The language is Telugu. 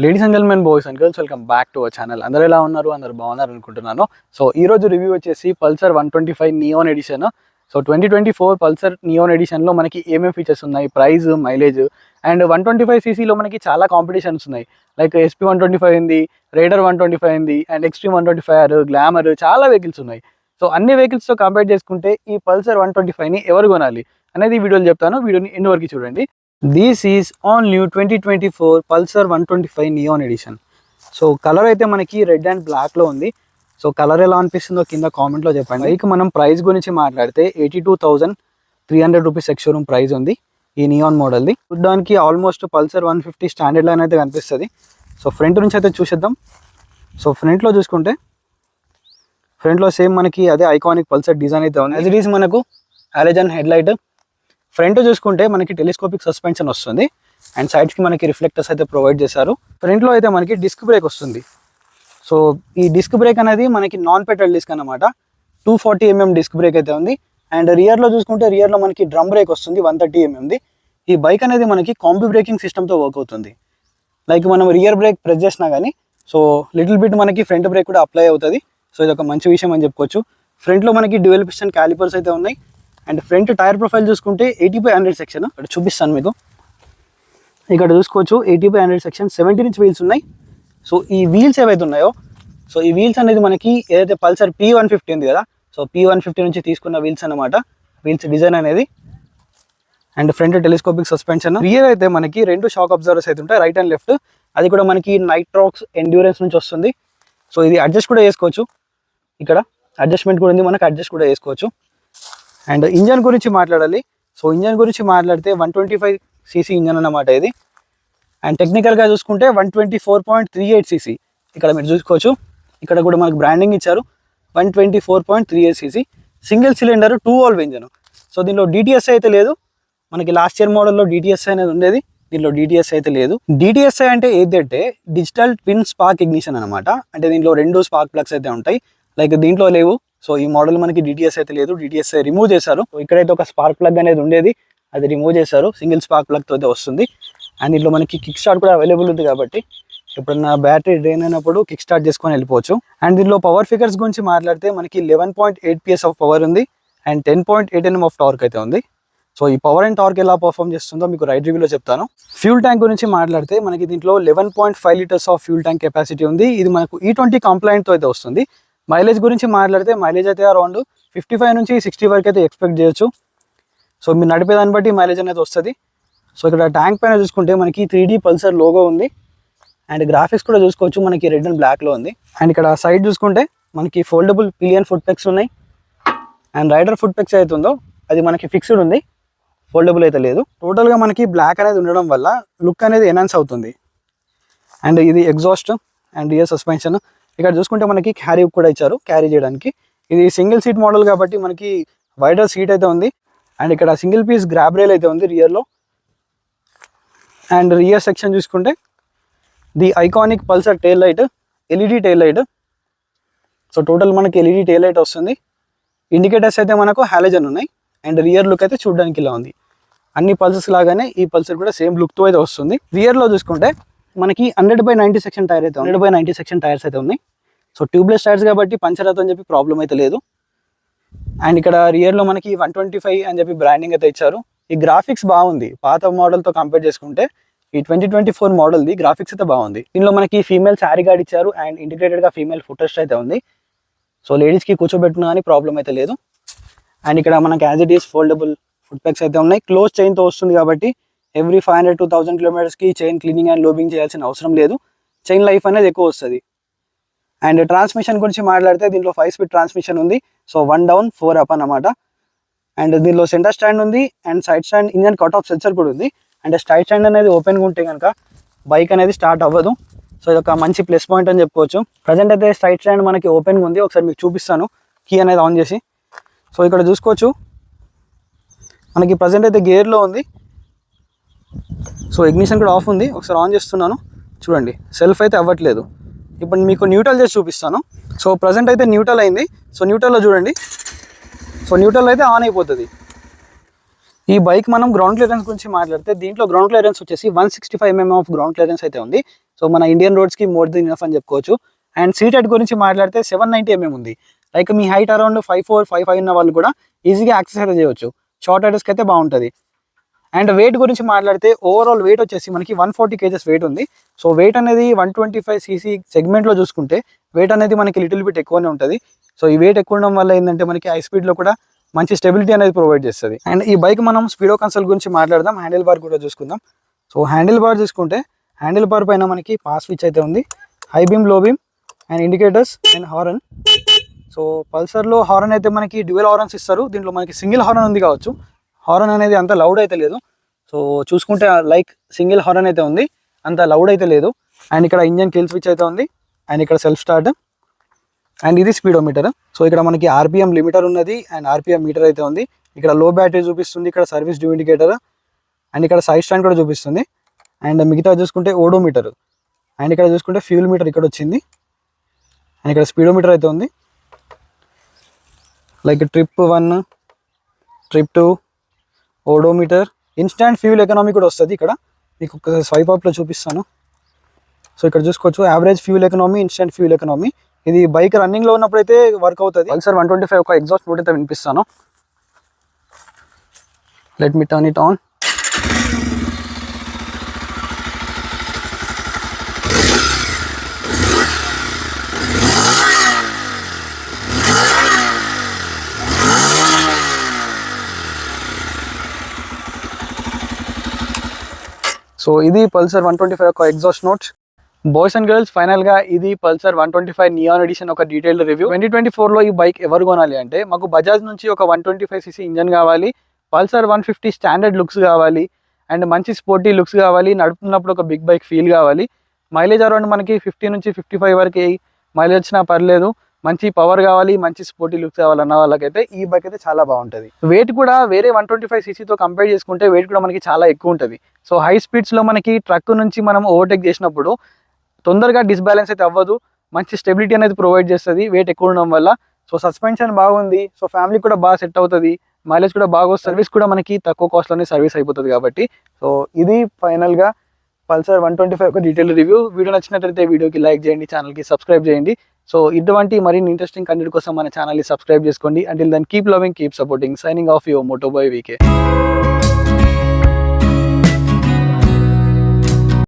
Ladies and gentlemen, boys and girls, welcome back to our channel. అందరూ ఎలా ఉన్నారు? అందరూ బాగున్నారు అనుకుంటున్నాను. సో ఈ రోజు రివ్యూ వచ్చేసి Pulsar 125 neon edition. So 2024 Pulsar neon ఎడిషన్లో మనకి ఏమేమి ఫీచర్స్ ఉన్నాయి, ప్రైస్, మైలేజ్ అండ్ 125cc మనకి చాలా కాంపిటీషన్స్ ఉన్నాయి. లైక్ SP 125 ఉంది, రైడర్ 125 ఉంది అండ్ ఎక్స్ట్రీమ్ 125R, గ్లామర్, చాలా వెహికల్స్ ఉన్నాయి. సో అన్ని వెహికల్స్తో కంపేర్ చేసుకుంటే ఈ పల్సర్ 125ని ఎవరు కొనాలి అనేది ఈ వీడియోలో చెప్తాను. వీడియోని ఎండ్ వరకు చూడండి. This is all new 2024 Pulsar 125 neon edition. So colour అయితే మనకి రెడ్ అండ్ బ్లాక్లో ఉంది. సో కలర్ ఎలా అనిపిస్తుందో కింద కామెంట్లో చెప్పండి. బైక్ మనం ప్రైస్ గురించి మాట్లాడితే 82,300 రూపీస్ ఎక్స్ షోరూమ్ ప్రైస్ ఉంది ఈ నియాన్ మోడల్ది. చూడడానికి ఆల్మోస్ట్ పల్సర్ 150 స్టాండర్డ్ లైన్ అయితే కనిపిస్తుంది. సో ఫ్రంట్ నుంచి అయితే చూసేద్దాం. సో ఫ్రంట్లో చూసుకుంటే ఫ్రంట్లో సేమ్ మనకి అదే ఐకానిక్ పల్సర్ డిజైన్ అయితే ఉంది. యాజ్ ఇట్ ఈస్ మనకు హాలోజన్ హెడ్ లైట్. ఫ్రంట్ చూసుకుంటే మనకి టెలిస్కోపిక్ సస్పెన్షన్ వస్తుంది అండ్ సైడ్స్కి మనకి రిఫ్లెక్టర్స్ అయితే ప్రొవైడ్ చేశారు. ఫ్రంట్లో అయితే మనకి డిస్క్ బ్రేక్ వస్తుంది. సో ఈ డిస్క్ బ్రేక్ అనేది మనకి నాన్ పెట్రోల్ డిస్క్ అనమాట. 240mm డిస్క్ బ్రేక్ అయితే ఉంది. అండ్ రియర్లో చూసుకుంటే రియర్లో మనకి డ్రమ్ బ్రేక్ వస్తుంది 130mmది. ఈ బైక్ అనేది మనకి కాంబీ బ్రేకింగ్ సిస్టమ్తో వర్క్ అవుతుంది. లైక్ మనం రియర్ బ్రేక్ ప్రెస్ చేసినా కానీ సో లిటిల్ బిట్ మనకి ఫ్రంట్ బ్రేక్ కూడా అప్లై అవుతుంది. సో ఇది ఒక మంచి విషయం అని చెప్పుకోవచ్చు. ఫ్రంట్లో మనకి డ్యూయల్ పిస్టన్ క్యాలిపర్స్ అయితే ఉన్నాయి. అండ్ ఫ్రంట్ టైర్ ప్రొఫైల్ చూసుకుంటే 80/100 సెక్షన్ ఇక్కడ చూపిస్తాను మీకు. ఇక్కడ చూసుకోవచ్చు 80/100 సెక్షన్, 17" వీల్స్ ఉన్నాయి. సో ఈ వీల్స్ ఏవైతే ఉన్నాయో సో ఈ వీల్స్ అనేది మనకి ఏదైతే పల్సర్ P150 ఉంది కదా, సో P150 నుంచి తీసుకున్న వీల్స్ అనమాట. వీల్స్ డిజైన్ అనేది and front telescopic suspension. Rear అయితే మనకి 2 షాక్ అబ్జర్వర్స్ అయితే ఉంటాయి, రైట్ అండ్ లెఫ్ట్. అది కూడా మనకి నైట్రాక్స్ ఎండ్యూరెన్స్ నుంచి వస్తుంది. సో ఇది అడ్జస్ట్ కూడా చేసుకోవచ్చు. ఇక్కడ అడ్జస్ట్మెంట్ కూడా ఉంది, మనకు అడ్జస్ట్ కూడా చేసుకోవచ్చు. అండ్ ఇంజన్ గురించి మాట్లాడాలి. సో ఇంజన్ గురించి మాట్లాడితే 125cc ఇంజన్ అన్నమాట ఇది. అండ్ టెక్నికల్గా చూసుకుంటే 124.38cc ఇక్కడ మీరు చూసుకోవచ్చు. ఇక్కడ కూడా మనకు బ్రాండింగ్ ఇచ్చారు 124.38cc. Single cylinder 2 valve engine. So దీనిలో DTSI అయితే లేదు. మనకి లాస్ట్ ఇయర్ మోడల్లో DTSI అనేది ఉండేది, దీనిలో DTSI అయితే లేదు. DTSI అంటే ఏంటంటే డిజిటల్ ట్విన్ స్పార్క్ ఇగ్నిషన్ అనమాట. అంటే దీంట్లో 2 స్పార్క్ ప్లగ్స్ అయితే ఉంటాయి, లైక్ దీంట్లో లేవు. సో ఈ మోడల్ మనకి DTSI అయితే లేదు, DTSI రిమూవ్ చేశారు. ఇక్కడైతే ఒక స్పార్క్ ప్లగ్ అనేది ఉండేది, అది రిమూవ్ చేశారు. సింగిల్ స్పార్క్ ప్లగ్తో అయితే వస్తుంది. అండ్ దీంట్లో మనకి కిక్ స్టార్ట్ కూడా అవైలబుల్ ఉంది కాబట్టి ఎప్పుడన్నా బ్యాటరీ డ్రైన్ అయినప్పుడు కిక్ స్టార్ట్ చేసుకొని వెళ్ళిపోవచ్చు. అండ్ దీనిలో పవర్ ఫిగర్స్ గురించి మాట్లాడితే మనకి 11.8 PS ఆఫ్ పవర్ ఉంది అండ్ 10.8 Nm ఆఫ్ టార్క్ అయితే ఉంది. సో ఈ పవర్ అండ్ టార్క్ ఎలా పర్ఫామ్ చేస్తుందో మీకు రైడ్ రివ్యూలో చెప్తాను. ఫ్యూల్ ట్యాంక్ గురించి మాట్లాడితే మనకి దీంట్లో 11.5 litres of fuel tank capacity ఉంది. ఇది మనకు E20 కంప్లైంట్తో అయితే వస్తుంది. మైలేజ్ గురించి మాట్లాడితే మైలేజ్ అయితే అరౌండ్ 55 నుంచి 60 వరకు అయితే ఎక్స్పెక్ట్ చేయొచ్చు. సో మీరు నడిపేదాన్ని బట్టి మైలేజ్ అనేది వస్తుంది. సో ఇక్కడ ట్యాంక్ పైన చూసుకుంటే మనకి 3D పల్సర్ లోగో ఉంది అండ్ గ్రాఫిక్స్ కూడా చూసుకోవచ్చు, మనకి రెడ్ అండ్ బ్లాక్లో ఉంది. అండ్ ఇక్కడ సైడ్ చూసుకుంటే మనకి ఫోల్డబుల్ పిలియన్ ఫుట్ పెక్స్ ఉన్నాయి. అండ్ రైడర్ ఫుట్ పెక్స్ అయితే ఉందో అది మనకి ఫిక్స్డ్ ఉంది, ఫోల్డబుల్ అయితే లేదు. టోటల్గా మనకి బ్లాక్ అనేది ఉండడం వల్ల లుక్ అనేది ఎన్హాన్స్ అవుతుంది. అండ్ ఇది ఎగ్జాస్ట్ అండ్ రియర్ సస్పెన్షన్. ఇక్కడ చూసుకుంటే మనకి క్యారీ కూడా ఇచ్చారు క్యారీ చేయడానికి. ఇది సింగిల్ సీట్ మోడల్ కాబట్టి మనకి వైడర్ సీట్ అయితే ఉంది. అండ్ ఇక్కడ సింగిల్ పీస్ గ్రాబ్ రైల్ అయితే ఉంది రియర్లో. అండ్ రియర్ సెక్షన్ చూసుకుంటే the iconic Pulsar tail light, LED tail light. So total మనకి LED టెయిల్ లైట్ వస్తుంది. ఇండికేటర్స్ అయితే మనకు హాలోజన్ ఉన్నాయి. అండ్ రియర్ లుక్ అయితే చూడడానికి ఇలా ఉంది. అన్ని పల్సర్స్ లాగానే ఈ పల్సర్ కూడా సేమ్ లుక్తో అయితే వస్తుంది. రియర్లో చూసుకుంటే మనకి 100/90 సెక్షన్ టైర్ అయితే 100/90 సెక్షన్ టైర్స్ అయితే ఉన్నాయి. సో ట్యూబ్లెస్ టైర్స్ కాబట్టి పంచర్ అవుతుందని చెప్పి ప్రాబ్లం అయితే లేదు. అండ్ ఇక్కడ రియర్లో మనకి 125 అని చెప్పి బ్రాండింగ్ అయితే ఇచ్చారు. ఈ గ్రాఫిక్స్ బాగుంది, పాత మోడల్తో కంపేర్ చేసుకుంటే ఈ 2024 మోడల్ది గ్రాఫిక్స్ అయితే బాగుంది. దీనిలో మనకి ఫీమేల్ శారీ గార్డ్ ఇచ్చారు అండ్ ఇంటిగ్రేటెడ్గా ఫీమేల్ ఫుట్రెస్ట్ అయితే ఉంది. సో లేడీస్కి కూర్చోబెట్టినా కానీ ప్రాబ్లం అయితే లేదు. అండ్ ఇక్కడ మనకి as it is foldable foot pegs అయితే ఉన్నాయి. క్లోజ్ చైన్తో వస్తుంది కాబట్టి ఎవ్రీ 500 to 1000 కిలోమీటర్స్కి చైన్ క్లీనింగ్ అండ్ లోబింగ్ చేయాల్సిన అవసరం లేదు. చైన్ లైఫ్ అనేది ఎక్కువ వస్తుంది. అండ్ ట్రాన్స్మిషన్ గురించి మాట్లాడితే దీంట్లో 5 స్పీడ్ ట్రాన్స్మిషన్ ఉంది. సో 1 down 4 up అన్నమాట. అండ్ దీనిలో సెంటర్ స్టాండ్ ఉంది and side stand engine cut off sensor కూడా ఉంది. అండ్ సైడ్ స్టాండ్ అనేది ఓపెన్గా ఉంటే కనుక బైక్ అనేది స్టార్ట్ అవ్వదు. సో ఇది ఒక మంచి ప్లస్ పాయింట్ అని చెప్పుకోవచ్చు. ప్రజెంట్ అయితే సైడ్ స్టాండ్ మనకి ఓపెన్గా ఉంది. ఒకసారి మీకు చూపిస్తాను కీ అనేది ఆన్ చేసి. సో ఇక్కడ చూసుకోవచ్చు మనకి ప్రజెంట్ అయితే గేర్లో ఉంది. సో ఇగ్నిషన్ కూడా ఆఫ్ ఉంది. ఒకసారి ఆన్ చేస్తున్నాను చూడండి, సెల్ఫ్ అయితే అవ్వట్లేదు. ఇప్పుడు మీకు న్యూట్రల్ చేసి చూపిస్తాను. సో ప్రజెంట్ అయితే న్యూట్రల్ అయింది. సో న్యూట్రల్లో చూడండి, సో న్యూట్రల్ అయితే ఆన్ అయిపోతుంది. ఈ బైక్ మనం గ్రౌండ్ క్లియరెన్స్ గురించి మాట్లాడితే దీంట్లో గ్రౌండ్ క్లియరెన్స్ వచ్చేసి 165 mm ఆఫ్ గ్రౌండ్ క్లియరెన్స్ అయితే ఉంది. సో మన ఇండియన్ రోడ్స్కి మోర్ దెన్ ఇనఫ్ అని చెప్పుకోవచ్చు. అండ్ సీట్ హైట్ గురించి మాట్లాడితే 790 mm ఉంది. లైక్ మీ హైట్ అరౌండ్ 5'4", 5'5" ఉన్న వాళ్ళు కూడా ఈజీగా యాక్సెస్ అయితే చేయవచ్చు. షార్ట్ రైడర్స్కి అయితే బాగుంటుంది. అండ్ వెయిట్ గురించి మాట్లాడితే ఓవరాల్ వెయిట్ వచ్చేసి మనకి 140 kgs వెయిట్ ఉంది. సో వెయిట్ అనేది 125cc సెగ్మెంట్లో చూసుకుంటే వెయిట్ అనేది మనకి లిటిల్ బిట్ ఎక్కువనే ఉంటుంది. సో ఈ వెయిట్ ఎక్కువ ఉండడం వల్ల ఏంటంటే మనకి హై స్పీడ్లో కూడా మంచి స్టెబిలిటీ అనేది ప్రొవైడ్ చేస్తుంది. అండ్ ఈ బైక్ మనం స్పీడో కన్సోల్ గురించి మాట్లాడదాం. హ్యాండిల్ బార్ కూడా చూసుకుందాం. సో హ్యాండిల్ బార్ చూసుకుంటే హ్యాండిల్ బార్ పైన మనకి పాస్ స్విచ్ అయితే ఉంది, high beam, low beam and indicators and horn. So పల్సర్లో హారన్ అయితే మనకి డ్యూయల్ హారన్స్ ఇస్తారు. దీంట్లో మనకి సింగిల్ హారన్ ఉంది కావచ్చు. హారన్ అనేది అంత లౌడ్ అయితే లేదు. సో చూసుకుంటే లైక్ సింగిల్ హారన్ అయితే ఉంది, అంత లౌడ్ అయితే లేదు. అండ్ ఇక్కడ ఇంజన్ కిల్ స్విచ్ అయితే ఉంది. అండ్ ఇక్కడ సెల్ఫ్ స్టార్ట్ అండ్ ఇది స్పీడోమీటర్. సో ఇక్కడ మనకి ఆర్పిఎం లిమిటర్ ఉన్నది అండ్ ఆర్పిఎం మీటర్ అయితే ఉంది. ఇక్కడ లో బ్యాటరీ చూపిస్తుంది, ఇక్కడ సర్వీస్ డ్యూ ఇండికేటర్ అండ్ ఇక్కడ సైడ్ స్టాండ్ కూడా చూపిస్తుంది. అండ్ మిగతా చూసుకుంటే ఓడోమీటర్ అండ్ ఇక్కడ చూసుకుంటే ఫ్యూల్ మీటర్ ఇక్కడ వచ్చింది. అండ్ ఇక్కడ స్పీడోమీటర్ అయితే ఉంది. Like trip 1, trip 2, odometer, instant fuel economy కూడా వస్తుంది. ఇక్కడ మీకు ఒకసారి స్వైప్ అప్లో చూపిస్తాను. సో ఇక్కడ చూసుకోవచ్చు average fuel economy, instant fuel economy. ఇది బైక్ రన్నింగ్లో ఉన్నప్పుడు అయితే వర్క్ అవుతుంది. పల్సర్ 125 ఒక ఎగ్జాస్ట్ నోట్ అయితే వినిపిస్తాను. Let me turn it on. So ఇది పల్సర్ 125 ఒక exhaust note. Boys and girls, ఫైనల్గా ఇది పల్సర్ 125 నియాన్ ఎడిషన్ ఒక డీటెయిల్డ్ రివ్యూ. 2024లో ఈ బైక్ ఎవరు కొనాలి అంటే మాకు బజాజ్ నుంచి ఒక 125cc ఇంజన్ కావాలి, పల్సర్ 150 స్టాండర్డ్ లుక్స్ కావాలి అండ్ మంచి స్పోర్టీ లుక్స్ కావాలి, నడుపుతున్నప్పుడు ఒక బిగ్ బైక్ ఫీల్ కావాలి, మైలేజ్ అరౌండ్ మనకి 50 నుంచి 55 వరకు మైలేజ్ వచ్చినా పర్లేదు, మంచి పవర్ కావాలి, మంచి స్పోర్టీ లుక్స్ కావాలన్న వాళ్ళకైతే ఈ బైక్ అయితే చాలా బాగుంటుంది. వెయిట్ కూడా వేరే 125ccతో కంపేర్ చేసుకుంటే వెయిట్ కూడా మనకి చాలా ఎక్కువ ఉంటుంది. సో హై స్పీడ్స్లో మనకి ట్రక్ నుంచి మనం ఓవర్టేక్ చేసినప్పుడు తొందరగా డిస్బ్యాలెన్స్ అయితే అవ్వదు, మంచి స్టెబిలిటీ అనేది ప్రొవైడ్ చేస్తుంది వెయిట్ ఎక్కువ ఉండడం వల్ల. సో సస్పెన్షన్ బాగుంది, సో ఫ్యామిలీ కూడా బాగా సెట్ అవుతుంది, మైలేజ్ కూడా బాగా, సర్వీస్ కూడా మనకి తక్కువ కాస్ట్లోనే సర్వీస్ అయిపోతుంది కాబట్టి. సో ఇది ఫైనల్గా పల్సర్ 125 ఒక డీటెయిల్ రివ్యూ. వీడియో నచ్చినట్లయితే వీడియోకి లైక్ చేయండి, ఛానల్కి సబ్స్క్రైబ్ చేయండి. సో ఇటువంటి మరిన్ని ఇంట్రెస్టింగ్ కంటెంట్ కోసం మన ఛానల్ని సబ్స్క్రైబ్ చేసుకోండి. Until then keep loving, keep supporting. Signing off your Motoboy VK.